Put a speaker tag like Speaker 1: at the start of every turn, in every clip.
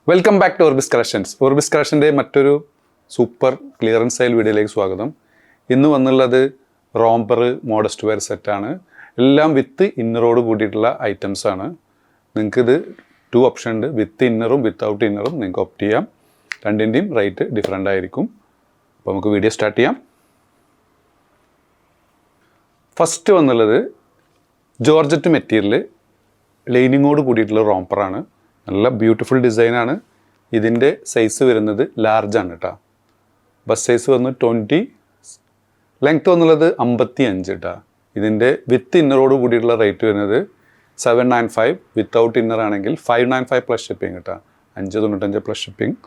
Speaker 1: Welcome back to Orbis collections. Orbis കളക്ഷൻ്റെ മറ്റൊരു super clearance sale വീഡിയോയിലേക്ക് സ്വാഗതം. ഇന്ന് വന്നുള്ളത് റോംബർ മോഡസ്റ്റ് വെയർ സെറ്റാണ്. എല്ലാം വിത്ത് ഇന്നറോട് കൂടിയിട്ടുള്ള ഐറ്റംസ് ആണ്. നിങ്ങൾക്കിത് 2 ഓപ്ഷൻ ഉണ്ട്, വിത്ത് ഇന്നറും വിത്തൗട്ട് ഇന്നറും നിങ്ങൾക്ക് ഓപ്റ്റ് ചെയ്യാം. രണ്ടിൻ്റെയും റേറ്റ് ഡിഫറെൻ്റ് ആയിരിക്കും. അപ്പോൾ നമുക്ക് വീഡിയോ സ്റ്റാർട്ട് ചെയ്യാം. ഫസ്റ്റ് വന്നുള്ളത് ജോർജറ്റ് മെറ്റീരിയൽ ലൈനിങ്ങോട് കൂടിയിട്ടുള്ള റോംബറാണ്. നല്ല ബ്യൂട്ടിഫുൾ ഡിസൈനാണ്. ഇതിൻ്റെ സൈസ് വരുന്നത് ലാർജാണ് കേട്ടോ. ബസ് സൈസ് വന്ന് 20, ലെങ്ത്ത് വന്നുള്ളത് 55 കേട്ടോ. ഇതിൻ്റെ വിത്ത് ഇന്നറോട് കൂടിയിട്ടുള്ള റേറ്റ് വരുന്നത് 795, വിത്തൗട്ട് ഇന്നർ ആണെങ്കിൽ 595 പ്ലസ് ഷിപ്പിംഗ് കേട്ടോ. 595 പ്ലസ് ഷിപ്പിംഗ്.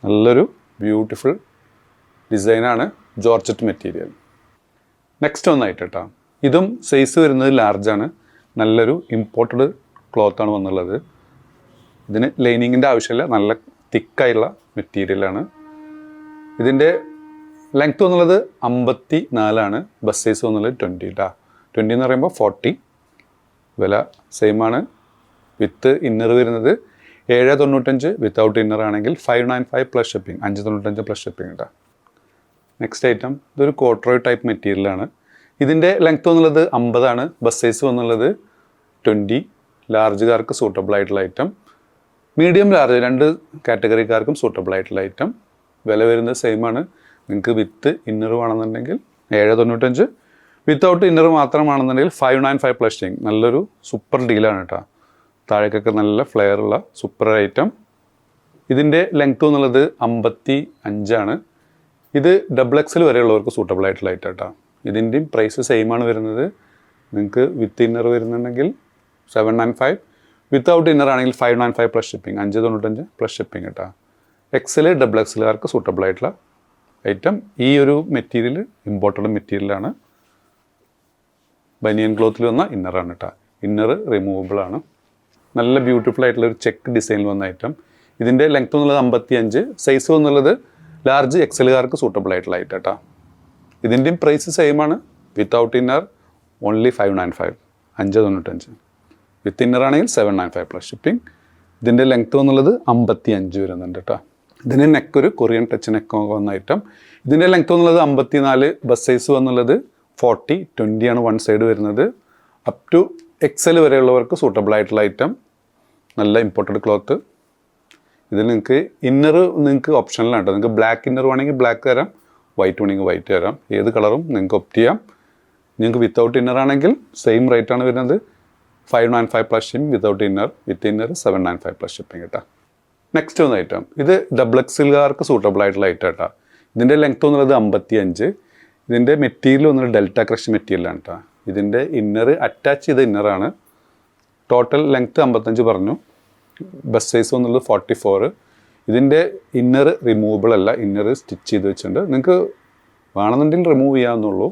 Speaker 1: നല്ലൊരു ബ്യൂട്ടിഫുൾ ഡിസൈനാണ് ജോർജറ്റ് മെറ്റീരിയൽ. നെക്സ്റ്റ് ഒന്നായിട്ട് കേട്ടോ, ഇതും സൈസ് വരുന്നത് ലാർജാണ്. നല്ലൊരു ഇമ്പോർട്ടഡ് ക്ലോത്താണ് വന്നുള്ളത്. ഇതിന് ലൈനിങ്ങിൻ്റെ ആവശ്യമില്ല, നല്ല തിക്കായുള്ള മെറ്റീരിയലാണ്. ഇതിൻ്റെ ലെങ്ത്ത് വന്നുള്ളത് 54, ബസ് സൈസ് വന്നുള്ളത് 20 കേട്ടോ. 20 എന്ന് പറയുമ്പോൾ 40. വില സെയിമാണ്. വിത്ത് ഇന്നർ വരുന്നത് 795, വിത്തൗട്ട് ഇന്നർ ആണെങ്കിൽ 595 പ്ലസ് ഷിപ്പിംഗ്. 595 പ്ലസ് ഷിപ്പിംഗ് കേട്ടോ. നെക്സ്റ്റ് ഐറ്റം, ഇതൊരു കോട്രോയ് ടൈപ്പ് മെറ്റീരിയലാണ്. ഇതിൻ്റെ ലെങ്ത്ത് വന്നുള്ളത് 50, ബസ് സൈസ് വന്നുള്ളത് 20. ലാർജുകാർക്ക് സൂട്ടബിൾ ആയിട്ടുള്ള ഐറ്റം. മീഡിയം ലാർജ് രണ്ട് കാറ്റഗറിക്കാർക്കും സൂട്ടബിൾ ആയിട്ടുള്ള ഐറ്റം. വില വരുന്നത് സെയിമാണ്. നിങ്ങൾക്ക് വിത്ത് ഇന്നർ വേണമെന്നുണ്ടെങ്കിൽ 795, വിത്തൗട്ട് ഇന്നർ മാത്രമാണെന്നുണ്ടെങ്കിൽ 595 പ്ലസ് ഷിപ്പിംഗ്. നല്ലൊരു സൂപ്പർ ഡീലാണ് കേട്ടോ. താഴേക്കൊക്കെ നല്ല ഫ്ലെയർ ഉള്ള സൂപ്പർ ഐറ്റം. ഇതിൻ്റെ ലെങ്ത്ത് എന്നുള്ളത് 55. ഇത് XXL വരെയുള്ളവർക്ക് സൂട്ടബിൾ ആയിട്ടുള്ള ഐറ്റം കേട്ടോ. ഇതിൻ്റെയും പ്രൈസ് സെയിമാണ് വരുന്നത്. നിങ്ങൾക്ക് വിത്ത് ഇന്നർ വരുന്നുണ്ടെങ്കിൽ 795, വിത്തൗട്ട് ഇന്നർ ആണെങ്കിൽ 595 പ്ലസ് ഷിപ്പിംഗ്. 595 പ്ലസ് ഷിപ്പിംഗ് കേട്ടോ. XL XXLകാർക്ക് സൂട്ടബിൾ ആയിട്ടുള്ള ഐറ്റം. ഈ ഒരു മെറ്റീരിയൽ ഇമ്പോർട്ടഡ് മെറ്റീരിയലാണ്. ബനിയൻ ക്ലോത്തിൽ വന്ന ഇന്നറാണ് കേട്ടോ. ഇന്നർ റിമൂവബിൾ ആണ്. നല്ല ബ്യൂട്ടിഫുൾ ആയിട്ടുള്ള ഒരു ചെക്ക് ഡിസൈനിൽ വന്ന ഐറ്റം. ഇതിൻ്റെ ലെങ്ത്ത് എന്നുള്ളത് 55, സൈസ് എന്നുള്ളത് ലാർജ് XLകാർക്ക് സൂട്ടബിൾ ആയിട്ടുള്ള ഐറ്റം കേട്ടോ. ഇതിൻ്റെയും പ്രൈസ് സെയിമാണ്. Without inner only 595, 595. With inner ആണെങ്കിൽ 795 പ്ലസ് ഷിപ്പിംഗ്. ഇതിൻ്റെ ലെങ്ത്ത് എന്നുള്ളത് 55 വരുന്നുണ്ട് കേട്ടോ. ഇതിൻ്റെ നെക്ക് ഒരു കൊറിയൻ ടച്ച് നെക്ക് വന്ന ഐറ്റം. ഇതിൻ്റെ ലെങ്ത്ത് എന്നുള്ളത് 54, ബസ് സൈസ് വന്നുള്ളത് 40, 20 ആണ് വൺ സൈഡ് വരുന്നത്. അപ് ടു XL വരെയുള്ളവർക്ക് സൂട്ടബിൾ ആയിട്ടുള്ള ഐറ്റം. നല്ല ഇമ്പോർട്ടഡ് ക്ലോത്ത്. ഇതിൽ നിങ്ങൾക്ക് ഇന്നർ നിങ്ങൾക്ക് ഓപ്ഷനിലാണ് കേട്ടോ. നിങ്ങൾക്ക് ബ്ലാക്ക് ഇന്നർ വേണമെങ്കിൽ ബ്ലാക്ക് തരാം, വൈറ്റ് വേണമെങ്കിൽ വൈറ്റ് തരാം. ഏത് കളറും നിങ്ങൾക്ക് ഓപ്റ്റ് ചെയ്യാം. നിങ്ങൾക്ക് വിത്തൗട്ട് ഇന്നർ ആണെങ്കിൽ സെയിം റേറ്റാണ് വരുന്നത്. 595 പ്ലസ് ഷിപ്പിംഗ്. വിത്തൗട്ട് ഇന്നർ, വിത്ത് ഇന്നർ 795 പ്ലസ് ഷിപ്പിംഗ് കേട്ടോ. നെക്സ്റ്റ് ഒന്ന് ഐറ്റം, ഇത് XXLകാർക്ക് സൂട്ടബിൾ ആയിട്ടുള്ള ഐറ്റം കേട്ടോ. ഇതിൻ്റെ ലെങ്ത്ത് എന്നുള്ളത് 55. ഇതിൻ്റെ മെറ്റീരിയൽ വന്നത് ഡെൽറ്റ ക്രഷ് മെറ്റീരിയലാണ് കേട്ടോ. ഇതിൻ്റെ ഇന്നർ അറ്റാച്ച് ചെയ്ത ഇന്നറാണ്. ടോട്ടൽ ലെങ്ത്ത് 55 പറഞ്ഞു. ബസ് സൈസ് എന്നുള്ളത് 44. ഇതിൻ്റെ ഇന്നർ റിമൂവബിൾ അല്ല, ഇന്നർ സ്റ്റിച്ച് ചെയ്ത് വെച്ചിട്ടുണ്ട്. നിങ്ങൾക്ക് വേണമെന്നുണ്ടെങ്കിൽ റിമൂവ് ചെയ്യാവുന്നുള്ളൂ.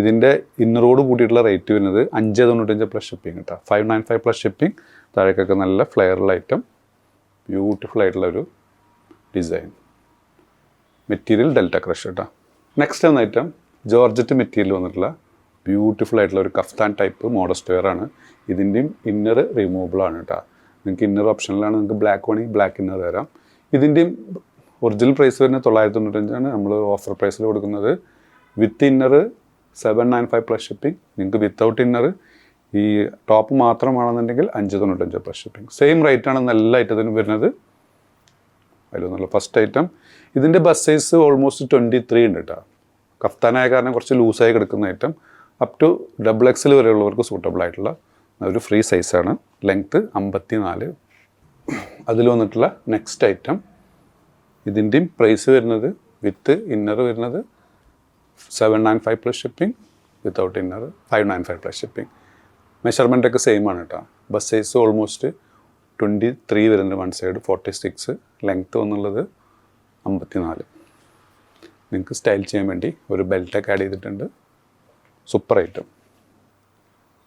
Speaker 1: ഇതിൻ്റെ ഇന്നറോട് കൂടിയിട്ടുള്ള റേറ്റ് വരുന്നത് 595 പ്ലസ് ഷിപ്പിംഗ് കേട്ടോ. 595 പ്ലസ് ഷിപ്പിംഗ്. താഴേക്കൊക്കെ നല്ല ഫ്ലെയറുള്ള ഐറ്റം. ബ്യൂട്ടിഫുൾ ആയിട്ടുള്ളൊരു ഡിസൈൻ. മെറ്റീരിയൽ ഡെൽറ്റ ക്രഷ് കേട്ടോ. നെക്സ്റ്റ് എന്ന ഐറ്റം ജോർജറ്റ് മെറ്റീരിയൽ വന്നിട്ടുള്ള ബ്യൂട്ടിഫുൾ ആയിട്ടുള്ള ഒരു കഫ്താൻ ടൈപ്പ് മോഡസ്റ്റ് വെയർ ആണ്. ഇതിൻ്റെയും ഇന്നർ റിമൂവബിൾ ആണ് കേട്ടോ. നിങ്ങൾക്ക് ഇന്നർ ഓപ്ഷനിലാണ്. നിങ്ങൾക്ക് ബ്ലാക്ക് വേണമെങ്കിൽ ബ്ലാക്ക് ഇന്നർ തരാം. ഇതിൻ്റെയും ഒറിജിനൽ പ്രൈസ് വരുന്നത് 995 നമ്മൾ ഓഫർ പ്രൈസിൽ കൊടുക്കുന്നത്. With inner 795 plus shipping. നിങ്ങൾക്ക് വിത്തൗട്ട് ഇന്നർ ഈ ടോപ്പ് മാത്രമാണെന്നുണ്ടെങ്കിൽ 595 പ്ലസ് ഷിപ്പിംഗ്. സെയിം റേറ്റാണ് എല്ലാ ഐറ്റത്തിനും വരുന്നത്. അതിലൊന്നുള്ള ഫസ്റ്റ് ഐറ്റം. ഇതിൻ്റെ ബസ് സൈസ് ഓൾമോസ്റ്റ് 23 ഉണ്ട് കേട്ടോ. കഫ്താനായ കാരണം കുറച്ച് ലൂസായി കിടക്കുന്ന ഐറ്റം. അപ് ടു XXL വരെയുള്ളവർക്ക് സൂട്ടബിൾ ആയിട്ടുള്ള ഒരു ഫ്രീ സൈസാണ്. ലെങ്ത്ത് 54. അതിൽ വന്നിട്ടുള്ള നെക്സ്റ്റ് ഐറ്റം. ഇതിൻ്റെയും പ്രൈസ് വരുന്നത് വിത്ത് ഇന്നർ വരുന്നത് 795 plus shipping. Without inner 595 plus shipping. മെഷർമെൻറ്റൊക്കെ സെയിം ആണ് കേട്ടോ. ബസ് സൈസ് ഓൾമോസ്റ്റ് 23 വരുന്നുണ്ട് വൺ സൈഡ്, 46. ലെങ്ത്ത് എന്നുള്ളത് 54. നിങ്ങൾക്ക് സ്റ്റൈൽ ചെയ്യാൻ വേണ്ടി ഒരു ബെൽറ്റൊക്കെ ആഡ് ചെയ്തിട്ടുണ്ട്. Super item.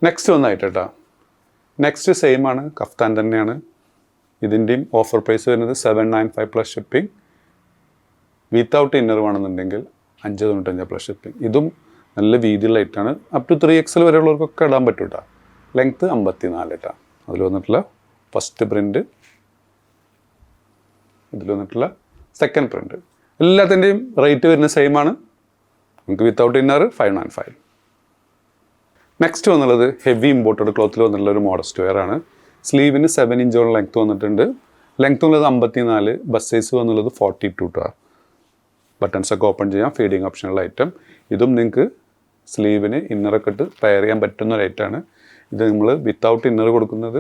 Speaker 1: നെക്സ്റ്റ് ഒന്നായിട്ട് കേട്ടോ. നെക്സ്റ്റ് സെയിം ആണ്, കഫ്താൻ തന്നെയാണ്. ഇതിൻ്റെയും ഓഫർ പ്രൈസ് വരുന്നത് 795 പ്ലസ് ഷിപ്പിംഗ്. വിത്തൗട്ട് ഇന്നർ വേണമെന്നുണ്ടെങ്കിൽ 595 പ്ലസ് ഷിപ്പിംഗ്. ഇതും നല്ല വീതിയുള്ള ഐറ്റാണ്. അപ് ടു 3XL വരെയുള്ളവർക്കൊക്കെ ഇടാൻ പറ്റും കേട്ടോ. ലെങ്ത്ത് 54 കേട്ടോ. അതിൽ വന്നിട്ടുള്ള ഫസ്റ്റ് പ്രിൻറ്റ് ഇതിൽ വന്നിട്ടുള്ള സെക്കൻഡ് പ്രിൻറ്റ്. എല്ലാത്തിൻ്റെയും റേറ്റ് വരുന്ന സെയിം ആണ്. നമുക്ക് വിത്തൗട്ട് ഇന്നർ 595. നെക്സ്റ്റ് വന്നുള്ളത് ഹെവി ഇമ്പോർട്ടഡ് ക്ലോത്തിൽ വന്നിട്ടുള്ള ഒരു മോഡസ്റ്റ് വെയർ ആണ്. സ്ലീവിന് 7 ഇഞ്ചോളം ലെങ്ത്ത് വന്നിട്ടുണ്ട്. ലെങ്ത്ത് വന്നുള്ളത് 54, ബസ് സൈസ് വന്നുള്ളത് 42 ട്ടോ. ബട്ടൺസൊക്കെ ഓപ്പൺ ചെയ്യാം, ഫീഡിങ് ഓപ്ഷനുള്ള ഐറ്റം. ഇതും നിങ്ങൾക്ക് സ്ലീവിന് ഇന്നറൊക്കെ ഇട്ട് പെയർ ചെയ്യാൻ പറ്റുന്ന ഒരു ഐറ്റമാണ്. ഇത് നമ്മൾ വിത്തൗട്ട് ഇന്നർ കൊടുക്കുന്നത്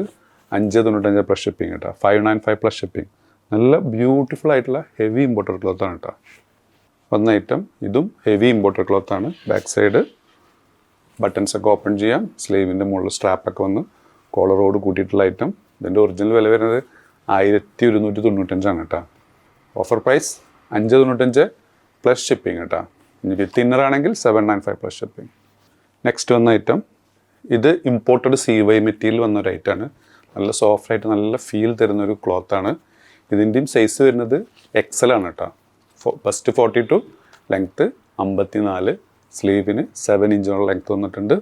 Speaker 1: 595 പ്ലസ് ഷിപ്പിംഗ് കേട്ടോ. 595 പ്ലസ് ഷിപ്പിംഗ്. നല്ല ബ്യൂട്ടിഫുൾ ആയിട്ടുള്ള ഹെവി ഇമ്പോർട്ടഡ് ക്ലോത്താണ് കേട്ടോ. വന്ന ഐറ്റം ഇതും ഹെവി ഇമ്പോർട്ടഡ് ക്ലോത്താണ്. ബാക്ക് സൈഡ് ബട്ടൺസൊക്കെ ഓപ്പൺ ചെയ്യാം. സ്ലീവിൻ്റെ മുകളിൽ സ്ട്രാപ്പൊക്കെ വന്ന് കോളറോട് കൂട്ടിയിട്ടുള്ള ഐറ്റം. ഇതിൻ്റെ ഒറിജിനൽ വില വരുന്നത് 1195 കേട്ടോ. ഓഫർ പ്രൈസ് 595 പ്ലസ് ഷിപ്പിംഗ് കേട്ടോ. ഇനി വിത്ത് ഇന്നറാണെങ്കിൽ 795 പ്ലസ് ഷിപ്പിംഗ്. നെക്സ്റ്റ് വന്ന ഐറ്റം ഇത് ഇമ്പോർട്ടഡ് CY മെറ്റീരിയൽ വന്നൊരു ഐറ്റമാണ്. നല്ല സോഫ്റ്റായിട്ട് നല്ല ഫീൽ തരുന്നൊരു ക്ലോത്താണ്. ഇതിൻ്റെയും സൈസ് വരുന്നത് XL ആണ് കേട്ടോ. ഫസ്റ്റ് 42, ലെങ്ത്ത് 54, സ്ലീവിന് 7 ഇഞ്ചോളം ലെങ്ത്ത് വന്നിട്ടുണ്ട്.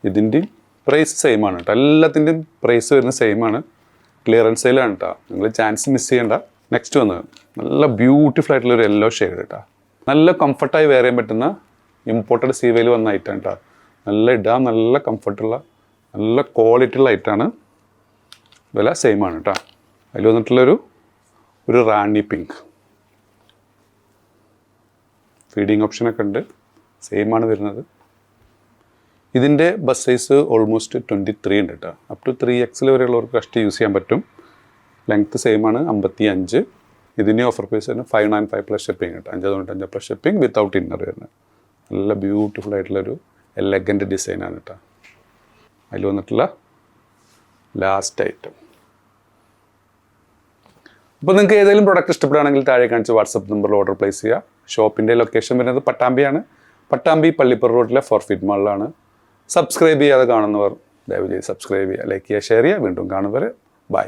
Speaker 1: ഇതിൻ്റെയും പ്രൈസ് സെയിം ആണ് കേട്ടോ. എല്ലാത്തിൻ്റെയും പ്രൈസ് വരുന്ന സെയിം ആണ്. ക്ലിയറൻസ് സെയിലാണ് കേട്ടോ. നിങ്ങൾ ചാൻസ് മിസ് ചെയ്യേണ്ട. നെക്സ്റ്റ് വന്നത് നല്ല ബ്യൂട്ടിഫുൾ ആയിട്ടുള്ളൊരു യെല്ലോ ഷെയ്ഡ് കേട്ടോ. നല്ല കംഫർട്ടായി വെയർ ചെയ്യാൻ പറ്റുന്ന ഇമ്പോർട്ടഡ് CYയിൽ വന്ന ഐറ്റം കേട്ടോ. നല്ല ഇടാൻ നല്ല കംഫർട്ടുള്ള നല്ല ക്വാളിറ്റി ഉള്ള ഐറ്റമാണ്. വില സെയിം ആണ് കേട്ടോ. അതിൽ വന്നിട്ടുള്ളൊരു റാണി പിങ്ക് ഫീഡിങ് ഓപ്ഷനൊക്കെ ഉണ്ട്. സെയിം ആണ് വരുന്നത്. ഇതിൻ്റെ ബസ് സൈസ് ഓൾമോസ്റ്റ് 23 ഉണ്ട് കേട്ടോ. അപ് ടു 3XL വരെയുള്ളവർക്ക് കഷ്ടി യൂസ് ചെയ്യാൻ പറ്റും. ലെങ്ത്ത് സെയിം ആണ് 55. ഇതിൻ്റെ ഓഫർ പ്രൈസ് തന്നെ 595 പ്ലസ് ഷിപ്പിംഗ് കേട്ടോ. 595 പ്ലസ് ഷിപ്പിംഗ് വിത്തൗട്ട് ഇന്നർ വരുന്നത്. നല്ല ബ്യൂട്ടിഫുൾ ആയിട്ടുള്ളൊരു എലഗൻറ്റ് ഡിസൈനാണ് കേട്ടോ. അതിൽ വന്നിട്ടുള്ള ലാസ്റ്റ് ഐറ്റം. അപ്പോൾ നിങ്ങൾക്ക് ഏതെങ്കിലും പ്രോഡക്റ്റ് ഇഷ്ടപ്പെടുകയാണെങ്കിൽ താഴെ കാണിച്ച് വാട്സപ്പ് നമ്പറിൽ ഓർഡർ പ്ലേസ് ചെയ്യുക. ഷോപ്പിൻ്റെ ലൊക്കേഷൻ വരുന്നത് പട്ടാമ്പിയാണ്. പട്ടാമ്പി പള്ളിപ്പുറ റോഡിലെ ഫോർഫിറ്റ് മാളിലാണ്. സബ്സ്ക്രൈബ് ചെയ്യാതെ കാണുന്നവർ ദയവ് ചെയ്ത് സബ്സ്ക്രൈബ് ചെയ്യുക, ലൈക്ക് ചെയ്യുക, ഷെയർ ചെയ്യുക. വീണ്ടും കാണുന്നവരെ ബൈ.